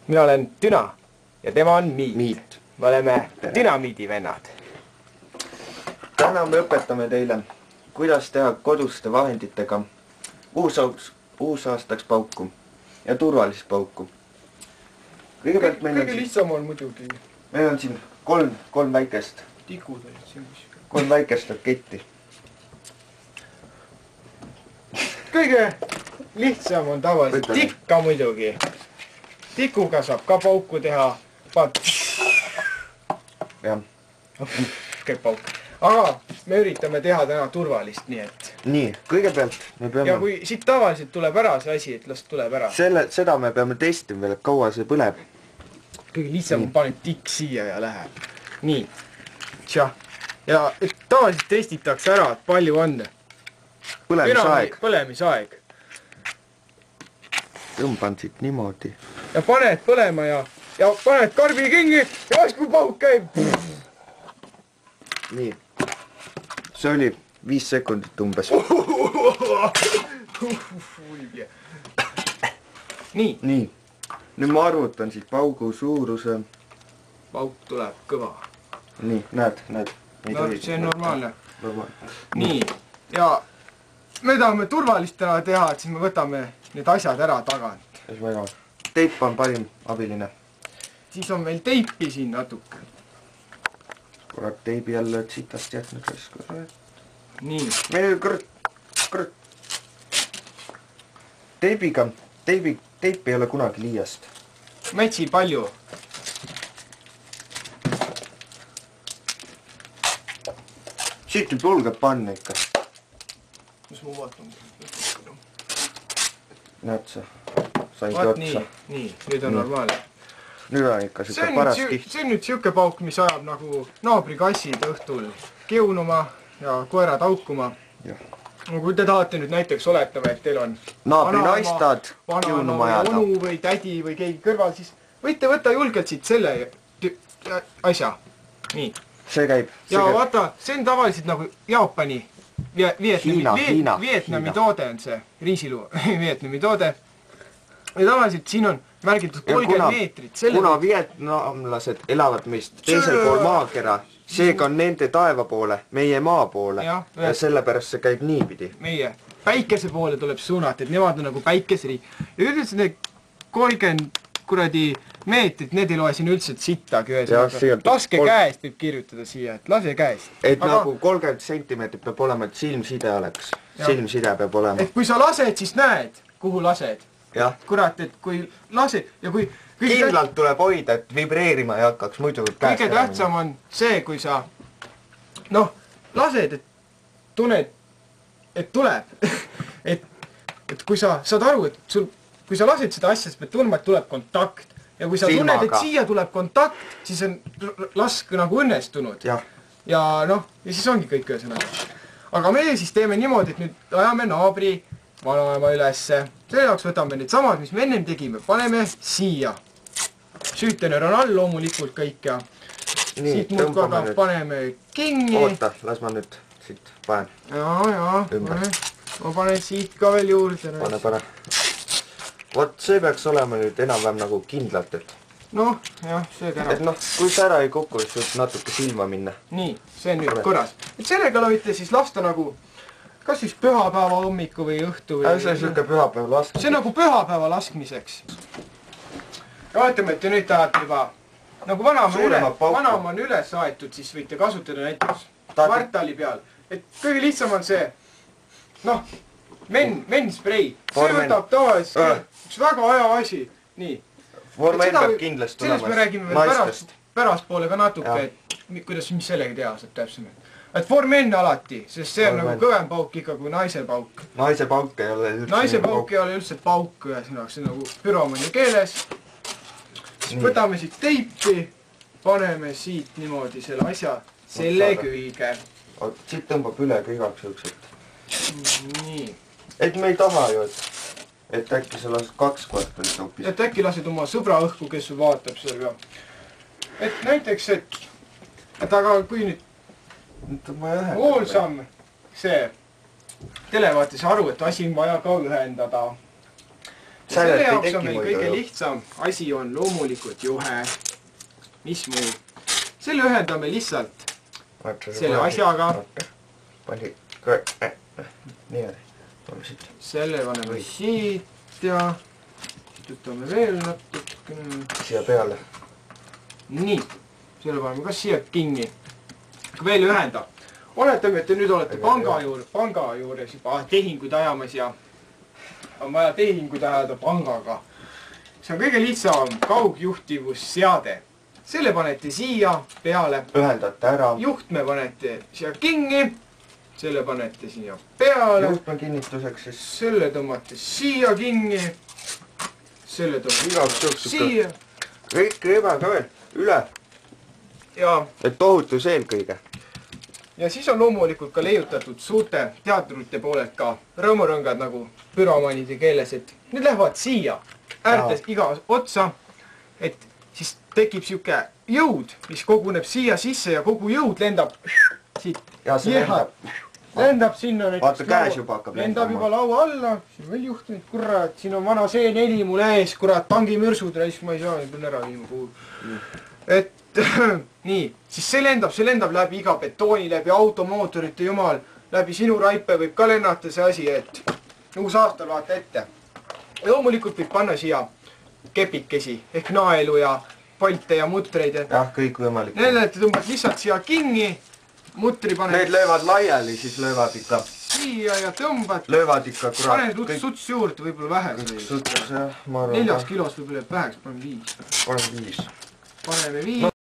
mina olen Düna ja tema on Miit. Miit. Me oleme Dünamiidi vennad. Täna me õpetame teile, kuidas teha koduste vahenditega uusaastaks pauku ja turvalist pauku. Kõigepealt meil on kõige lihtsam on muidugi. Meil on siin kolm väikest. Tikud olid siin kuskil. 3 väikest raketti. Kõige lihtsam on tavaliselt tikka muidugi. Tikuga saab ka pauku teha. Jah. Käib pauk. Aga me üritame teha täna turvalist, nii et. Nii, kõigepealt me peame... Ja kui siit tavaliselt tuleb ära see asi, et las tuleb ära. Seda me peame testima veel, et kaua see põleb. Kõige lihtsam on paned tikk siia ja läheb. Nii. Tšah. Ja tavaliselt testitakse ära, et palju on. Põlemisaeg. Tõmban siit niimoodi. Ja paned põlema ja paned karbi kingi ja vaid kui pauk käib. Nii. See oli 5 sekundit umbes. Nii. Nii. Nüüd ma arvutan siit paugu suuruse. Pauk tuleb kõva. Nii, näed. No, see on normaalne. Nii. Ja me tahame turvalist täna teha, et siis me võtame need asjad ära tagant. Teip on parim abiline. Siis on meil teipi siin natuke. Kurat, teibi jälle sitast jätnud rasku. Nii. Meil kõrt. Teibiga, teip ei ole kunagi liiast. Metsi palju. Siit nüüd julgeb panna ikka. Mis ma vaatan? Näed sa, saingi otsa. Nii, nüüd on normaalne. Nüüd on ikka siuke paras kiht. See on nüüd siuke pauk, mis ajab nagu naabrikassid õhtul kiunuma ja koerad aukuma. Kui te tahate nüüd näiteks oletama, et teil on naabrinaistad kiunuma jääda. Onu või tädi või keegi kõrval, siis võite võtta julgelt siit selle asja. Nii. See käib. Ja vaata, see on tavaliselt nagu Jaapani, Vietnami toode on see, riisiluu, Vietnami toode. Ja tavaliselt siin on märgitud 30 meetrit. Kuna vietnamlased elavad meist teisel pool maakera, seega on nende taeva poole, meie maa poole ja sellepärast see käib niipidi. Meie päikese poole tuleb suunata, et nemad on nagu päikeseriik. Ja üldiselt need 30 kuradi meetrit, need ei loe siin üldse sittagi. Laske käest võib kirjutada siia, et lase käest. Et nagu 30 sentimeetrit peab olema, et silmside oleks. Silmside peab olema. Et kui sa lased, siis näed, kuhu lased. Kurat, et kui lased ja kui... Kindlalt tuleb hoida, et vibreerima ei hakkaks, muidu käest. Kõige tähtsam on see, kui sa lased, et tunned, et tuleb. Et kui sa saad aru, et kui sa lased seda asja, siis pead tundma, et tuleb kontakt. Ja kui sa tunned, et siia tuleb kontakt, siis on lask nagu õnnestunud. Ja siis ongi kõik ühesõnaga. Aga meie siis teeme niimoodi, et nüüd ajame naabri vanaema ülesse. Selle jaoks võtame need samad, mis me ennem tegime. Paneme siia. Süütener on all loomulikult kõik ja siit muudkorda paneme kinni. Oota, las ma nüüd siit panen. Ma panen siit ka veel juurde. Pane. Vot see peaks olema nüüd enam-vähem nagu kindlalt, et... see täna. Et kui see ära ei kuku, siis võib natuke silma minna. Nii, see on nüüd korras. Et sellega võite siis lasta nagu, kas siis pühapäeva hommiku või õhtu või... See on siuke pühapäeva laskmiseks. See on nagu pühapäeva laskmiseks. Ja vaatame, et te nüüd tahate juba... Nagu vanaema on üles aetud, siis võite kasutada näiteks kvartali peal. Et kõige lihtsam on see... Mensprei. See võtab tavaliselt üks väga aja asi. Nii. Vormen peab kindlasti tulemas. Sellest me räägime veel päraspoole ka natuke, et kuidas, mis sellega teha saab täpsemalt. Et vormen alati, sest see on nagu kõvem pauk ikka kui naise pauk. Naise pauk ei ole üldse naise pauk ei ole üldse pauk ühesõnaga, see on nagu püromani keeles. Siis võtame siit teipi, paneme siit niimoodi selle asja selle külge. Siit tõmbab üle ka igaks juksed. Nii. Et me ei taha ju, et äkki sa lased 2 kvartalit hoopis. Et äkki lased oma sõbra õhku, kes vaatab seda. Et näiteks, et aga kui nüüd hoolsam see televaatis aru, et asi on vaja ka ühendada. selle jaoks on meil kõige lihtsam asi on loomulikult juhe. Mis muu? Selle ühendame lihtsalt selle asjaga. Selle paneme siit ja võtame veel natukene. Siia peale. Nii, selle paneme ka siia kinni. Veel ühenda. Oletame, et te nüüd olete panga juures juba tehingud ajamas ja on vaja tehingud ajada pangaga. See on kõige lihtsam kaugjuhtivusseade. Selle panete siia peale. Ühendate ära. Juhtme panete siia kinni. Selle panete siia peale. Juhtme kinnituseks siis. Selle tõmmate siia kinni. Selle tõmmate siia. Kõik reba ka veel. Üle. Ja. Et tohutus eelkõige. Ja siis on loomulikult ka leiutatud suurte teatrite poolelt ka rõõmurõngad nagu püromanide keeles, et need lähevad siia äärtes iga otsa, et siis tekib siuke jõud, mis koguneb siia sisse ja kogu jõud lendab siit. Ja see lendab sinna. Vaata käes juba hakkab lendab juba laua alla. Siin veel juhtumid, kurat, siin on vana C4 mul ees, kurat, pangimürsud reis, ma ei saa, pean ära viima kuhu. Et nii, siis see lendab läbi iga betooni, läbi automootorite, jumal, läbi sinu raipe võib ka lennata see asi, et uus aastal vaata ette. Loomulikult võib panna siia kepikesi ehk naelu ja polte ja mutreid. Jah, kõik võimalik. Need tõmbad lihtsalt siia kinni, mutri paned. Need löövad laiali, siis löövad ikka. Siia ja tõmbad. Löövad ikka, kurat. Paned suts juurde, võib-olla vähe. Suts, jah, ma arvan. 4 kilos võib-olla väheks, paneme 5. Paneme 5. Paneme 5.